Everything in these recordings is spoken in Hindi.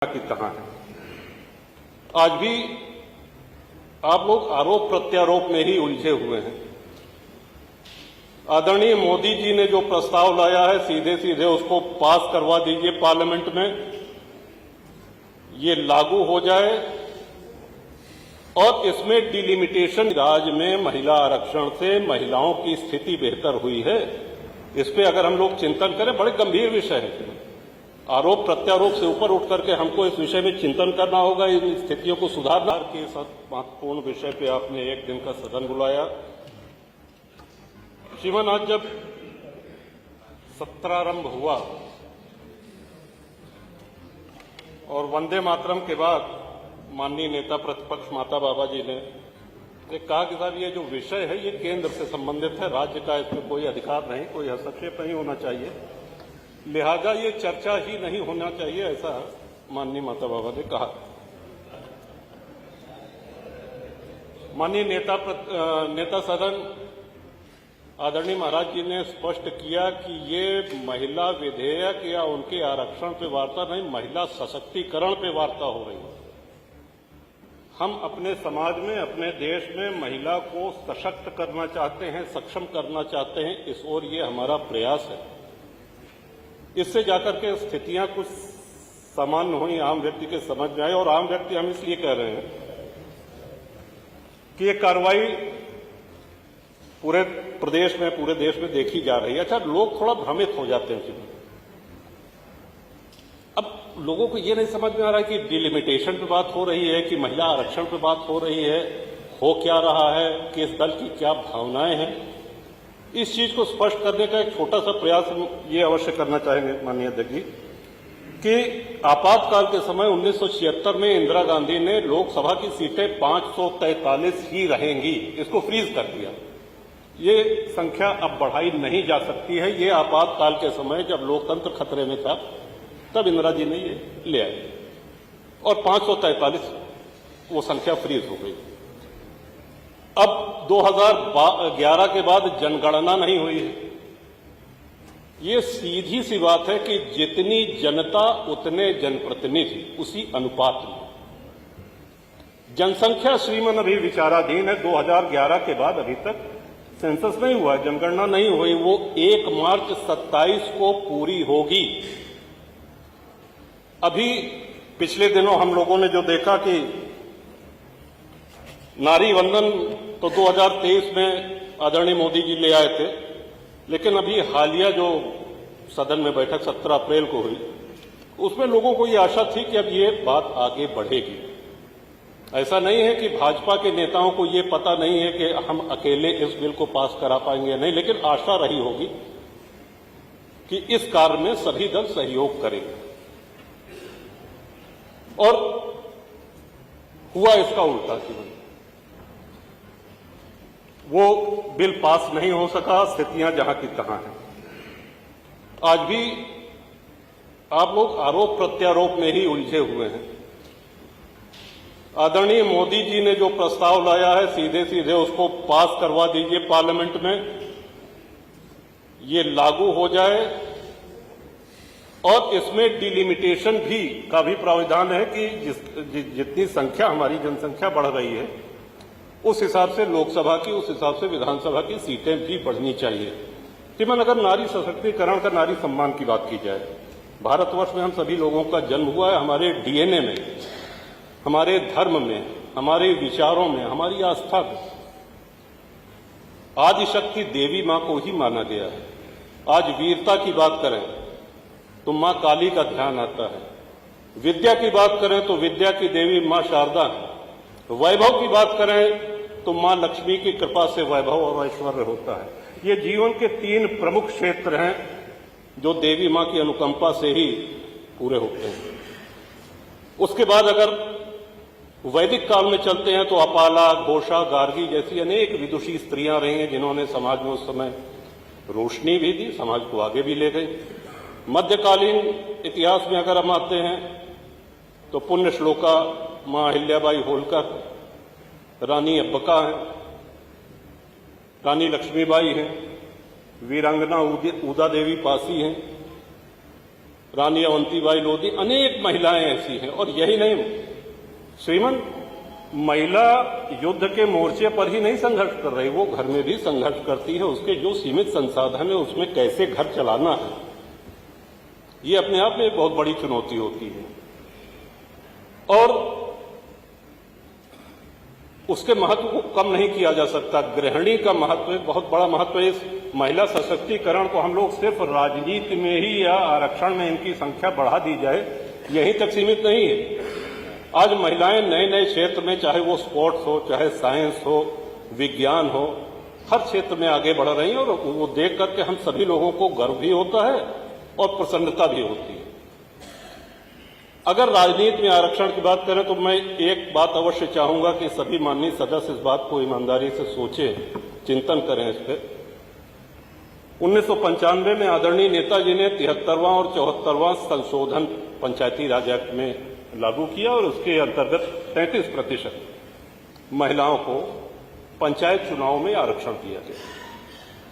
की तरह है। आज भी आप लोग आरोप प्रत्यारोप में ही उलझे हुए हैं। आदरणीय मोदी जी ने जो प्रस्ताव लाया है सीधे सीधे उसको पास करवा दीजिए पार्लियामेंट में, ये लागू हो जाए और इसमें डिलिमिटेशन। राज्य में महिला आरक्षण से महिलाओं की स्थिति बेहतर हुई है, इस पे अगर हम लोग चिंतन करें, बड़े गंभीर विषय है। आरोप प्रत्यारोप से ऊपर उठ करके हमको इस विषय में चिंतन करना होगा, इन स्थितियों को सुधारना के साथ महत्वपूर्ण विषय पे आपने एक दिन का सदन बुलाया। श्रीमान, आज जब सत्रारंभ हुआ और वंदे मातरम के बाद माननीय नेता प्रतिपक्ष माता बाबा जी ने कहा कि साहब ये जो विषय है ये केंद्र से संबंधित है, राज्य का इसमें कोई अधिकार नहीं, कोई हस्तक्षेप नहीं होना चाहिए, लिहाजा ये चर्चा ही नहीं होना चाहिए, ऐसा माननीय माता बाबा ने कहा। माननीय नेता सदन आदरणीय महाराज जी ने स्पष्ट किया कि ये महिला विधेयक या उनके आरक्षण पे वार्ता नहीं, महिला सशक्तिकरण पे वार्ता हो रही है। हम अपने समाज में, अपने देश में महिला को सशक्त करना चाहते हैं, सक्षम करना चाहते हैं, इस ओर ये हमारा प्रयास है। इससे जाकर के स्थितियां कुछ सामान्य हुई, आम व्यक्ति के समझ में आए। और आम व्यक्ति हम इसलिए कह रहे हैं कि ये कार्रवाई पूरे प्रदेश में, पूरे देश में देखी जा रही है। अच्छा, लोग थोड़ा भ्रमित हो जाते हैं। अब लोगों को ये नहीं समझ में आ रहा है कि डिलिमिटेशन पे बात हो रही है कि महिला आरक्षण पे बात हो रही है, हो क्या रहा है, किस दल की क्या भावनाएं हैं। इस चीज को स्पष्ट करने का एक छोटा सा प्रयास हम ये अवश्य करना चाहेंगे माननीय अध्यक्ष जी कि आपातकाल के समय 1976 में इंदिरा गांधी ने लोकसभा की सीटें 543 ही रहेंगी, इसको फ्रीज कर दिया। ये संख्या अब बढ़ाई नहीं जा सकती है। ये आपातकाल के समय जब लोकतंत्र खतरे में था तब इंदिरा जी ने ये ले आए और 543 वो संख्या फ्रीज हो गई। अब 2011 के बाद जनगणना नहीं हुई है। ये सीधी सी बात है कि जितनी जनता उतने जनप्रतिनिधि, उसी अनुपात में। जनसंख्या श्रीमन अभी विचाराधीन है। 2011 के बाद अभी तक सेंसस नहीं हुआ, जनगणना नहीं हुई। वो 1 मार्च 27 को पूरी होगी। अभी पिछले दिनों हम लोगों ने जो देखा कि नारी वंदन तो 2023 में आदरणीय मोदी जी ले आए थे, लेकिन अभी हालिया जो सदन में बैठक 17 अप्रैल को हुई, उसमें लोगों को ये आशा थी कि अब ये बात आगे बढ़ेगी। ऐसा नहीं है कि भाजपा के नेताओं को ये पता नहीं है कि हम अकेले इस बिल को पास करा पाएंगे, नहीं, लेकिन आशा रही होगी कि इस कार्य में सभी दल सहयोग करेंगे। और हुआ इसका उल्टा जीवन, वो बिल पास नहीं हो सका, स्थितियां जहां की तहां हैं। आज भी आप लोग आरोप प्रत्यारोप में ही उलझे हुए हैं। आदरणीय मोदी जी ने जो प्रस्ताव लाया है सीधे सीधे उसको पास करवा दीजिए पार्लियामेंट में, ये लागू हो जाए और इसमें डिलिमिटेशन भी का भी प्रावधान है कि जितनी संख्या, हमारी जनसंख्या बढ़ रही है, उस हिसाब से लोकसभा की, उस हिसाब से विधानसभा की सीटें भी बढ़नी चाहिए। श्रीमान, अगर नारी सशक्तिकरण का, नारी सम्मान की बात की जाए, भारतवर्ष में हम सभी लोगों का जन्म हुआ है। हमारे डीएनए में, हमारे धर्म में, हमारे विचारों में, हमारी आस्था में आदिशक्ति देवी मां को ही माना गया है। आज वीरता की बात करें तो मां काली का ध्यान आता है। विद्या की बात करें तो विद्या की देवी मां शारदा है। वैभव की बात करें तो मां लक्ष्मी की कृपा से वैभव और ऐश्वर्य होता है। ये जीवन के 3 प्रमुख क्षेत्र हैं जो देवी मां की अनुकंपा से ही पूरे होते हैं। उसके बाद अगर वैदिक काल में चलते हैं तो अपाला, घोषा, गार्गी जैसी अनेक विदुषी स्त्रियां रही हैं जिन्होंने समाज में उस समय रोशनी भी दी, समाज को आगे भी ले गई। मध्यकालीन इतिहास में अगर हम आते हैं तो पुण्य श्लोका मां अहिल्याबाई होलकर, रानी अब्बका हैं, रानी लक्ष्मीबाई हैं, वीरांगना उदा देवी पासी हैं, रानी अवंतीबाई लोधी, अनेक महिलाएं ऐसी हैं। और यही नहीं श्रीमन, महिला युद्ध के मोर्चे पर ही नहीं संघर्ष कर रही, वो घर में भी संघर्ष करती है। उसके जो सीमित संसाधन है उसमें कैसे घर चलाना है, ये अपने आप में एक बहुत बड़ी चुनौती होती है। और उसके महत्व को कम नहीं किया जा सकता। गृहिणी का महत्व एक बहुत बड़ा महत्व है। इस महिला सशक्तिकरण को हम लोग सिर्फ राजनीति में ही या आरक्षण में इनकी संख्या बढ़ा दी जाए, यहीं तक सीमित नहीं है। आज महिलाएं नए नए क्षेत्र में, चाहे वो स्पोर्ट्स हो, चाहे साइंस हो, विज्ञान हो, हर क्षेत्र में आगे बढ़ रही हैं। और वो देख करके हम सभी लोगों को गर्व भी होता है और प्रसन्नता भी होती है। अगर राजनीति में आरक्षण की बात करें तो मैं एक बात अवश्य चाहूंगा कि सभी माननीय सदस्य इस बात को ईमानदारी से सोचें, चिंतन करें इस पर। 1995 में आदरणीय नेताजी ने 73वां और 74वां संशोधन पंचायती राज एक्ट में लागू किया और उसके अंतर्गत 33% महिलाओं को पंचायत चुनाव में आरक्षण दिया गया।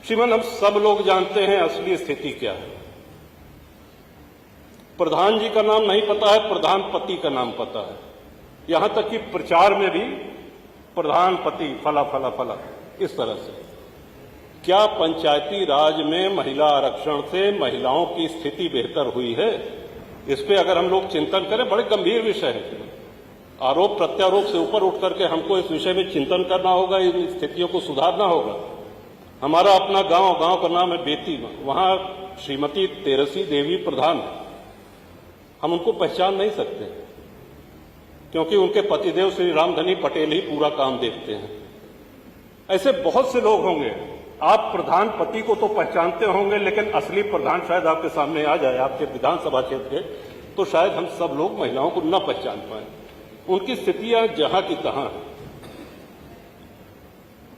श्रीमान, हम सब लोग जानते हैं असली स्थिति क्या है। प्रधान जी का नाम नहीं पता है, प्रधानपति का नाम पता है। यहां तक कि प्रचार में भी प्रधानपति फला फला फला, इस तरह से। क्या पंचायती राज में महिला आरक्षण से महिलाओं की स्थिति बेहतर हुई है? इस पे अगर हम लोग चिंतन करें, बड़े गंभीर विषय है। आरोप प्रत्यारोप से ऊपर उठ करके हमको इस विषय में चिंतन करना होगा, इन स्थितियों को सुधारना होगा। हमारा अपना गांव का नाम है बेती, वहां श्रीमती तेरसी देवी प्रधान है। हम उनको पहचान नहीं सकते क्योंकि उनके पतिदेव श्री रामधनी पटेल ही पूरा काम देखते हैं। ऐसे बहुत से लोग होंगे, आप प्रधानपति को तो पहचानते होंगे, लेकिन असली प्रधान शायद आपके सामने आ जाए आपके विधानसभा क्षेत्र के, तो शायद हम सब लोग महिलाओं को न पहचान पाए। उनकी स्थितियां जहां की तहां हैं।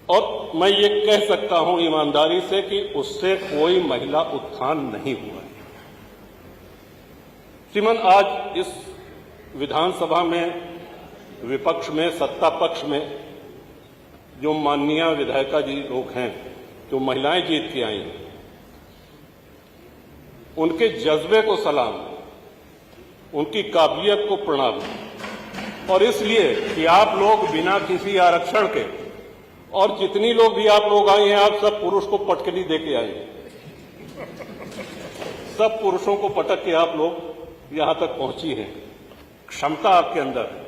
और मैं ये कह सकता हूं ईमानदारी से कि उससे कोई महिला उत्थान नहीं हुआ है। श्रीमान, आज इस विधानसभा में विपक्ष में, सत्ता पक्ष में जो माननीय विधायिका जी लोग हैं, जो महिलाएं जीत के आई हैं, उनके जज्बे को सलाम, उनकी काबिलियत को प्रणाम। और इसलिए कि आप लोग बिना किसी आरक्षण के, और जितनी लोग भी आप लोग आए हैं, आप सब पुरुष को पटकनी दे के आए, सब पुरुषों को पटक के आप लोग यहां तक पहुंची हैं। क्षमता आपके अंदर है,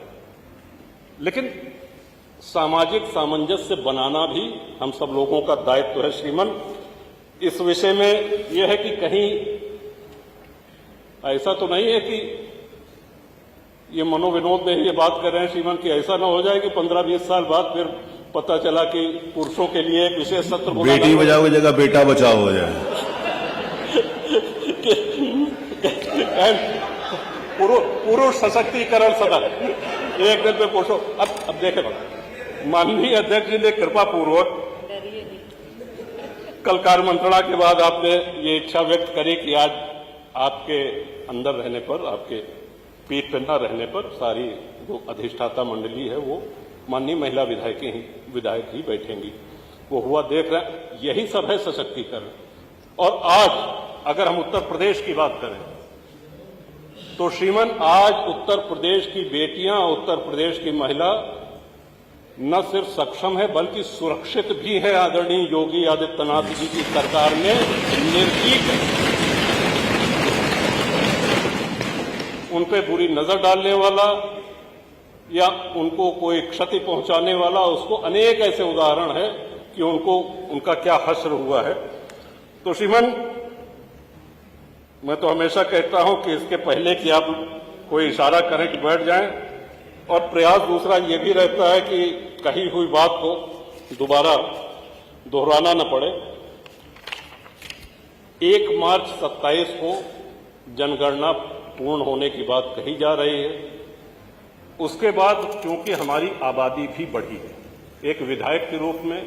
लेकिन सामाजिक सामंजस्य बनाना भी हम सब लोगों का दायित्व है। श्रीमन, इस विषय में यह है कि कहीं ऐसा तो नहीं है कि ये मनोविनोद में ये बात कर रहे हैं श्रीमन, कि ऐसा ना हो जाए कि 15-20 साल बाद फिर पता चला कि पुरुषों के लिए एक विशेष सत्र बनाना, बेटी बचाओ की जगह बेटा बचाओ हो जाए। पुरुष सशक्तिकरण सदन एक दिन पे पुरुषों। अब देखें, माननीय अध्यक्ष जी ने कृपा पूर्वक कल कार्य मंत्रणा के बाद आपने ये इच्छा व्यक्त करी कि आज आपके अंदर रहने पर, आपके पीठ पर न रहने पर सारी जो अधिष्ठाता मंडली है वो माननीय महिला विधायक ही बैठेंगी। वो हुआ देख रहे हैं, यही सब है सशक्तिकरण। और आज अगर हम उत्तर प्रदेश की बात करें तो श्रीमन, आज उत्तर प्रदेश की बेटियां, उत्तर प्रदेश की महिला न सिर्फ सक्षम है बल्कि सुरक्षित भी है। आदरणीय योगी आदित्यनाथ जी की सरकार ने निर्भीक उन पे बुरी नजर डालने वाला या उनको कोई क्षति पहुंचाने वाला, उसको अनेक ऐसे उदाहरण है कि उनका क्या हश्र हुआ है। तो श्रीमन, मैं तो हमेशा कहता हूं कि इसके पहले कि आप कोई इशारा करें कि बैठ जाएं, और प्रयास दूसरा ये भी रहता है कि कही हुई बात को दोबारा दोहराना न पड़े। 1 मार्च 27 को जनगणना पूर्ण होने की बात कही जा रही है। उसके बाद क्योंकि हमारी आबादी भी बढ़ी है, एक विधायक के रूप में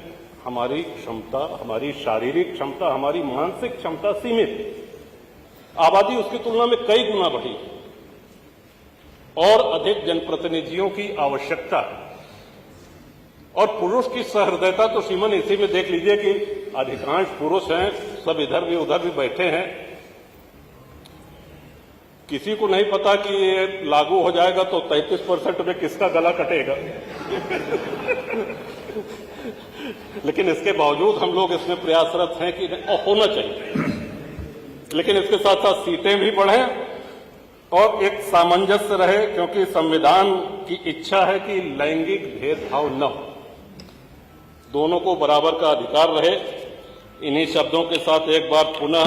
हमारी क्षमता, हमारी शारीरिक क्षमता, हमारी मानसिक क्षमता सीमित, आबादी उसकी तुलना में कई गुना बढ़ी और अधिक जनप्रतिनिधियों की आवश्यकता है। और पुरुष की सहृदयता तो श्रीमन इसी में देख लीजिए कि अधिकांश पुरुष हैं, सब इधर भी उधर भी बैठे हैं। किसी को नहीं पता कि ये लागू हो जाएगा तो 33% में किसका गला कटेगा। लेकिन इसके बावजूद हम लोग इसमें प्रयासरत हैं कि होना चाहिए, लेकिन इसके साथ साथ सीटें भी बढ़ें और एक सामंजस्य रहे, क्योंकि संविधान की इच्छा है कि लैंगिक भेदभाव न हो, दोनों को बराबर का अधिकार रहे। इन्हीं शब्दों के साथ एक बार पुनः